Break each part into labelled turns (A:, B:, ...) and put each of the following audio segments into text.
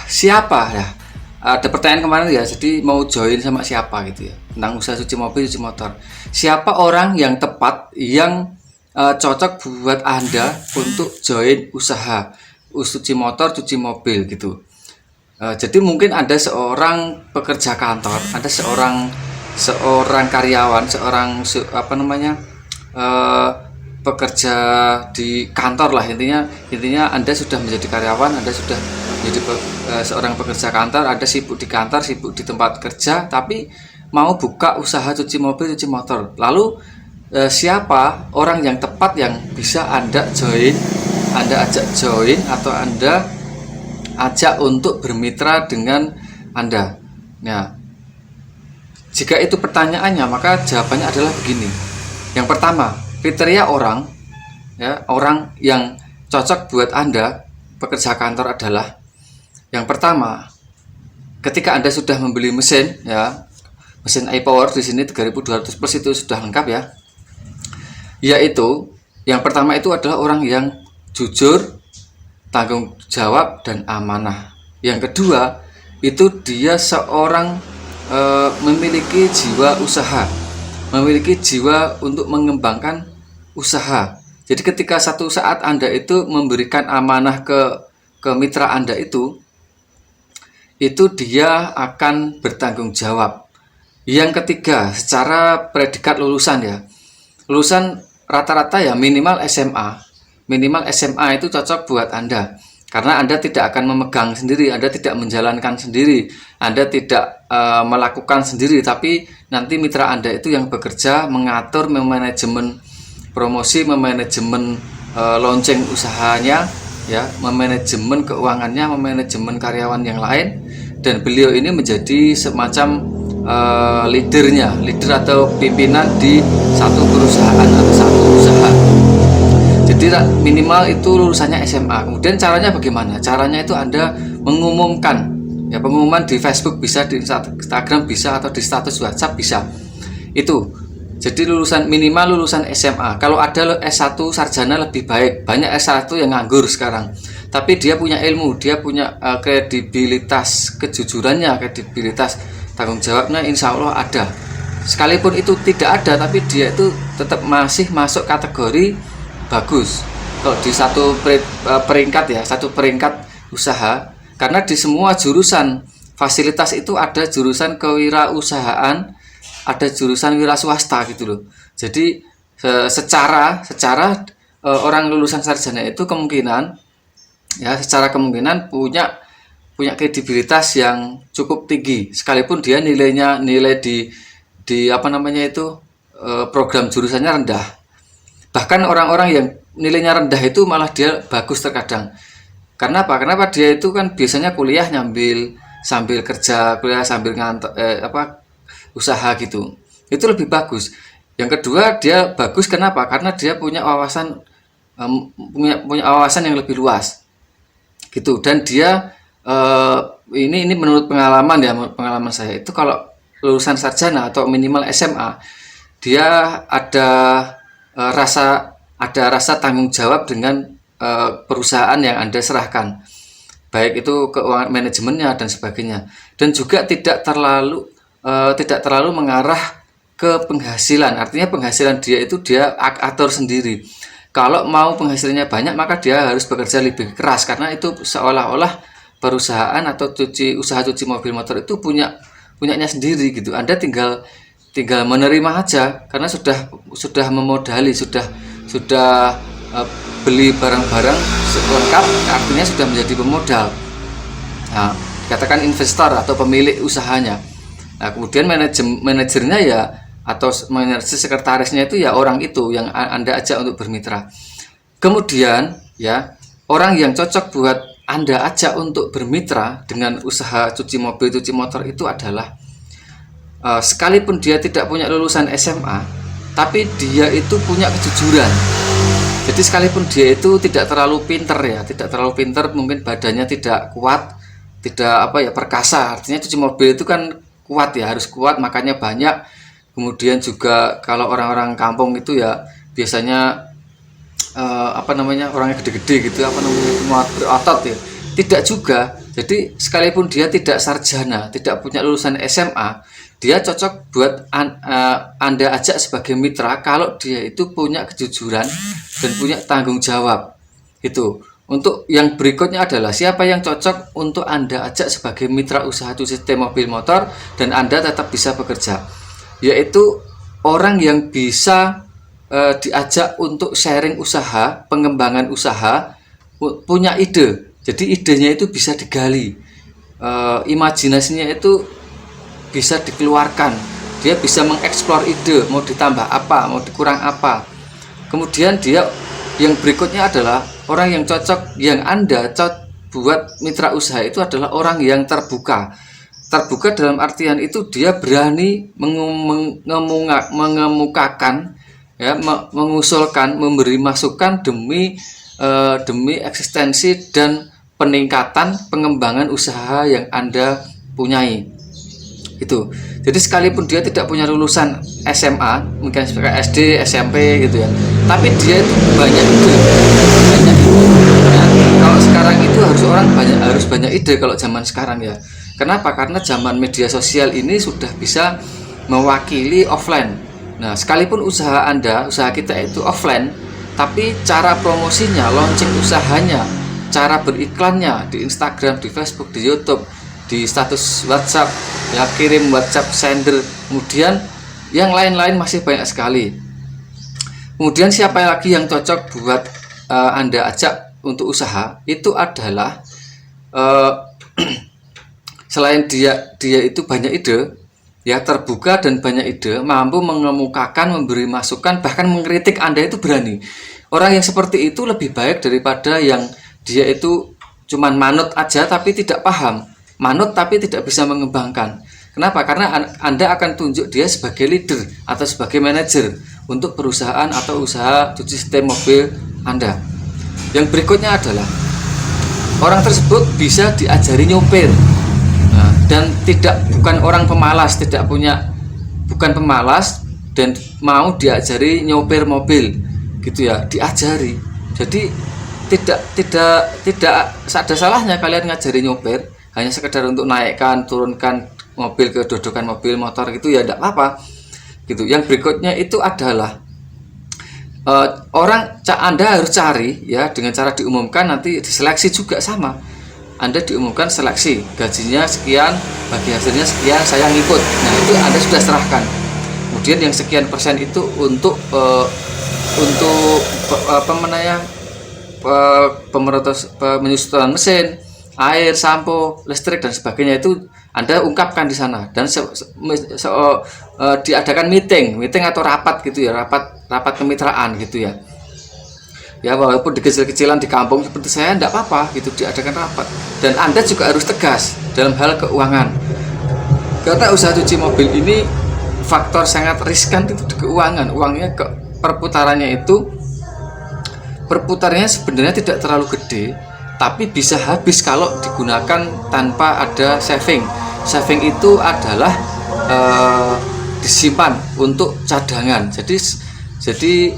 A: Siapa ya? Ada pertanyaan kemarin ya, jadi mau join sama siapa gitu ya, tentang usaha cuci mobil, cuci motor. Siapa orang yang tepat yang cocok buat Anda untuk join usaha cuci motor, cuci mobil gitu. Jadi mungkin ada seorang pekerja kantor, ada seorang karyawan, apa namanya, eh, pekerja di kantor lah, intinya Anda sudah menjadi karyawan, Anda sudah menjadi seorang pekerja kantor, Anda sibuk di kantor, sibuk di tempat kerja, tapi mau buka usaha cuci mobil, cuci motor. Lalu siapa orang yang tepat yang bisa Anda ajak join, atau Anda ajak untuk bermitra dengan Anda? Nah, jika itu pertanyaannya, maka jawabannya adalah begini. Yang pertama, kriteria orang yang cocok buat Anda pekerja kantor adalah, yang pertama, ketika Anda sudah membeli mesin mesin iPower di sini 3200 plus itu sudah lengkap ya. Yaitu yang pertama itu adalah orang yang jujur, tanggung jawab, dan amanah. Yang kedua, itu dia seorang memiliki jiwa usaha, memiliki jiwa untuk mengembangkan usaha. Jadi ketika satu saat Anda itu memberikan amanah ke mitra Anda itu dia akan bertanggung jawab. Yang ketiga, secara predikat lulusan ya, lulusan rata-rata ya minimal SMA. Minimal SMA itu cocok buat Anda, karena Anda tidak akan memegang sendiri, Anda tidak menjalankan sendiri, Anda tidak melakukan sendiri, tapi nanti mitra Anda itu yang bekerja, mengatur, memanajemen promosi, memanajemen launching usahanya ya, memanajemen keuangannya, memanajemen karyawan yang lain, dan beliau ini menjadi semacam leader atau pimpinan di satu perusahaan atau satu usaha. Jadi minimal itu lulusannya SMA. Kemudian caranya bagaimana? Caranya itu Anda mengumumkan ya, pengumuman di Facebook bisa, di Instagram bisa, atau di status WhatsApp bisa. Itu. Jadi minimal lulusan SMA. Kalau ada S1 sarjana lebih baik. Banyak S1 yang nganggur sekarang. Tapi dia punya ilmu, dia punya kredibilitas, kejujurannya, kredibilitas, tanggung jawabnya insya Allah ada. Sekalipun itu tidak ada, tapi dia itu tetap masih masuk kategori bagus kalau di satu peringkat usaha, karena di semua jurusan fasilitas itu ada jurusan kewirausahaan, ada jurusan wira swasta gitu loh. Jadi secara orang lulusan sarjana itu secara kemungkinan punya kredibilitas yang cukup tinggi, sekalipun dia nilai di program jurusannya rendah. Bahkan orang-orang yang nilainya rendah itu malah dia bagus terkadang. Kenapa? Kenapa dia itu kan biasanya kuliah sambil kerja, kuliah sambil usaha gitu. Itu lebih bagus. Yang kedua, dia bagus kenapa? Karena dia punya wawasan yang lebih luas. Gitu. Dan dia ini menurut pengalaman saya itu, kalau lulusan sarjana atau minimal SMA, dia ada rasa tanggung jawab dengan perusahaan yang Anda serahkan, baik itu keuangan, manajemennya, dan sebagainya. Dan juga tidak terlalu mengarah ke penghasilan. Artinya penghasilan dia itu dia atur sendiri. Kalau mau penghasilannya banyak, maka dia harus bekerja lebih keras, karena itu seolah-olah perusahaan atau usaha cuci mobil motor itu punyanya sendiri gitu. Anda tinggal menerima aja, karena sudah memodali, sudah beli barang-barang lengkap, artinya sudah menjadi pemodal. Nah, katakan investor atau pemilik usahanya. Nah, kemudian manajernya ya, atau manajer sekretarisnya itu ya orang itu yang Anda ajak untuk bermitra. Kemudian ya, orang yang cocok buat Anda ajak untuk bermitra dengan usaha cuci mobil, cuci motor itu adalah sekalipun dia tidak punya lulusan SMA, tapi dia itu punya kejujuran. Jadi sekalipun dia itu tidak terlalu pinter, mungkin badannya tidak kuat, tidak perkasa. Artinya cuci mobil itu kan kuat ya, harus kuat, makanya banyak. Kemudian juga kalau orang-orang kampung itu ya biasanya orangnya gede-gede gitu, berotot ya. Tidak juga. Jadi sekalipun dia tidak sarjana, tidak punya lulusan SMA, dia cocok buat Anda ajak sebagai mitra kalau dia itu punya kejujuran dan punya tanggung jawab. Itu. Untuk yang berikutnya adalah siapa yang cocok untuk Anda ajak sebagai mitra usaha cuci setir mobil motor dan Anda tetap bisa bekerja. Yaitu orang yang bisa diajak untuk sharing usaha, pengembangan usaha, punya ide. Jadi idenya itu bisa digali, imajinasinya itu bisa dikeluarkan. Dia bisa mengeksplor ide, mau ditambah apa, mau dikurang apa. Kemudian dia yang berikutnya adalah orang yang cocok, yang Anda buat mitra usaha itu adalah orang yang terbuka. Terbuka dalam artian itu dia berani mengemukakan, ya, mengusulkan, memberi masukan demi eksistensi dan peningkatan pengembangan usaha yang Anda punyai. Itu. Jadi sekalipun dia tidak punya lulusan SMA, mungkin sebagai SD, SMP gitu ya, tapi dia itu banyak ide. Ya, kalau sekarang itu harus banyak ide kalau zaman sekarang ya. Kenapa? Karena zaman media sosial ini sudah bisa mewakili offline. Nah, sekalipun usaha kita itu offline, tapi cara promosinya, launching usahanya, cara beriklannya di Instagram, di Facebook, di YouTube, di status WhatsApp, ya, kirim WhatsApp sender, kemudian yang lain-lain masih banyak sekali. Kemudian siapa lagi yang cocok buat Anda ajak untuk usaha? Itu adalah selain dia itu banyak ide, ya, terbuka dan banyak ide, mampu mengemukakan, memberi masukan, bahkan mengkritik Anda itu berani. Orang yang seperti itu lebih baik daripada yang dia itu cuman manut aja tapi tidak paham, manut tapi tidak bisa mengembangkan. Kenapa? Karena Anda akan tunjuk dia sebagai leader atau sebagai manajer untuk perusahaan atau usaha cuci setir mobil Anda. Yang berikutnya adalah orang tersebut bisa diajari nyopir. Nah, dan bukan orang pemalas, bukan pemalas dan mau diajari nyopir mobil, gitu ya, diajari. Jadi tidak ada salahnya kalian ngajari nyopir, hanya sekedar untuk naikkan, turunkan mobil ke dodokan mobil motor gitu ya, tidak apa-apa. Gitu. Yang berikutnya itu adalah Anda harus cari, ya, dengan cara diumumkan, nanti diseleksi juga sama. Anda diumumkan seleksi, gajinya sekian, bagi hasilnya sekian, saya ngikut. Nah, itu Anda sudah serahkan. Kemudian yang sekian persen itu untuk penyusutan mesin, air, sampo, listrik dan sebagainya, itu Anda ungkapkan di sana dan diadakan meeting atau rapat gitu ya, rapat kemitraan gitu ya. Ya, walaupun kecil-kecilan di kampung seperti saya, tidak apa-apa gitu, diadakan rapat. Dan Anda juga harus tegas dalam hal keuangan, karena usaha cuci mobil ini faktor sangat riskan itu di keuangan. Uangnya perputarannya sebenarnya tidak terlalu gede, tapi bisa habis kalau digunakan tanpa ada saving. Saving itu adalah disimpan untuk cadangan. Jadi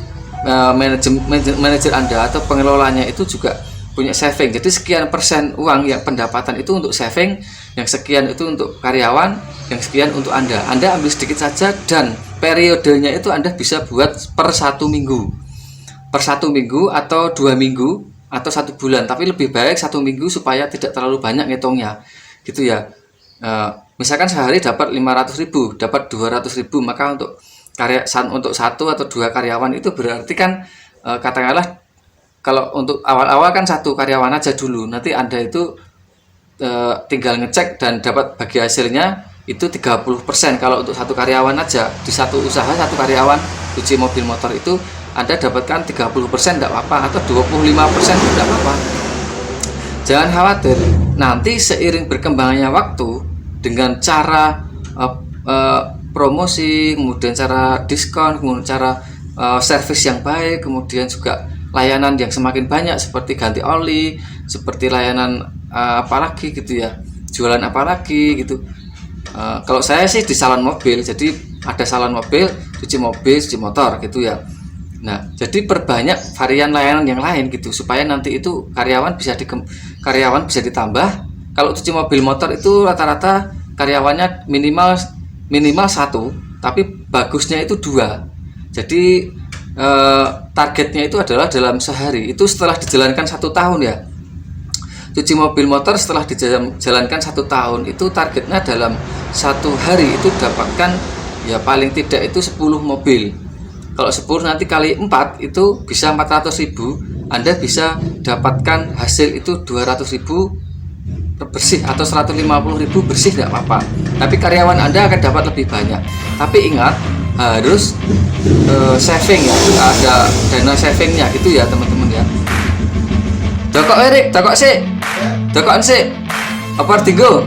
A: manajer Anda atau pengelolanya itu juga punya saving. Jadi sekian persen uang yang pendapatan itu untuk saving, yang sekian itu untuk karyawan, yang sekian untuk Anda. Anda ambil sedikit saja dan periodenya itu Anda bisa buat per 1 minggu, atau 2 minggu atau 1 bulan. Tapi lebih baik 1 minggu supaya tidak terlalu banyak ngitungnya, gitu ya. Misalkan sehari dapat 500.000, dapat 200.000, maka untuk satu atau dua karyawan itu berarti kan katakanlah kalau untuk awal-awal kan 1 karyawan aja dulu, nanti Anda itu tinggal ngecek dan dapat bagi hasilnya itu 30%. Kalau untuk 1 karyawan aja di satu usaha, 1 karyawan cuci mobil motor itu Anda dapatkan 30%, tidak apa-apa, atau 25% tidak apa-apa. Jangan khawatir, nanti seiring berkembangnya waktu dengan cara promosi, kemudian cara diskon, kemudian cara servis yang baik, kemudian juga layanan yang semakin banyak seperti ganti oli, seperti layanan apalagi gitu ya, jualan apalagi gitu. Kalau saya sih di salon mobil, jadi ada salon mobil, cuci motor gitu ya. Nah, jadi perbanyak varian layanan yang lain gitu supaya nanti itu karyawan bisa ditambah, Kalau cuci mobil motor itu rata-rata karyawannya minimal satu, tapi bagusnya itu dua. Jadi targetnya itu adalah dalam sehari, itu setelah dijalankan 1 tahun ya. Cuci mobil motor setelah dijalankan 1 tahun itu targetnya dalam 1 hari itu dapatkan ya paling tidak itu 10 mobil. Kalau 10 nanti kali 4 itu bisa 400.000. Anda bisa dapatkan hasil itu 200.000 bersih atau 150.000 bersih, tidak apa-apa. Tapi karyawan Anda akan dapat lebih banyak. Tapi ingat, harus saving ya, ada dana savingnya gitu ya teman-teman ya. Dokok Erik, dokok sih, dokokan sih. Apa tinggal?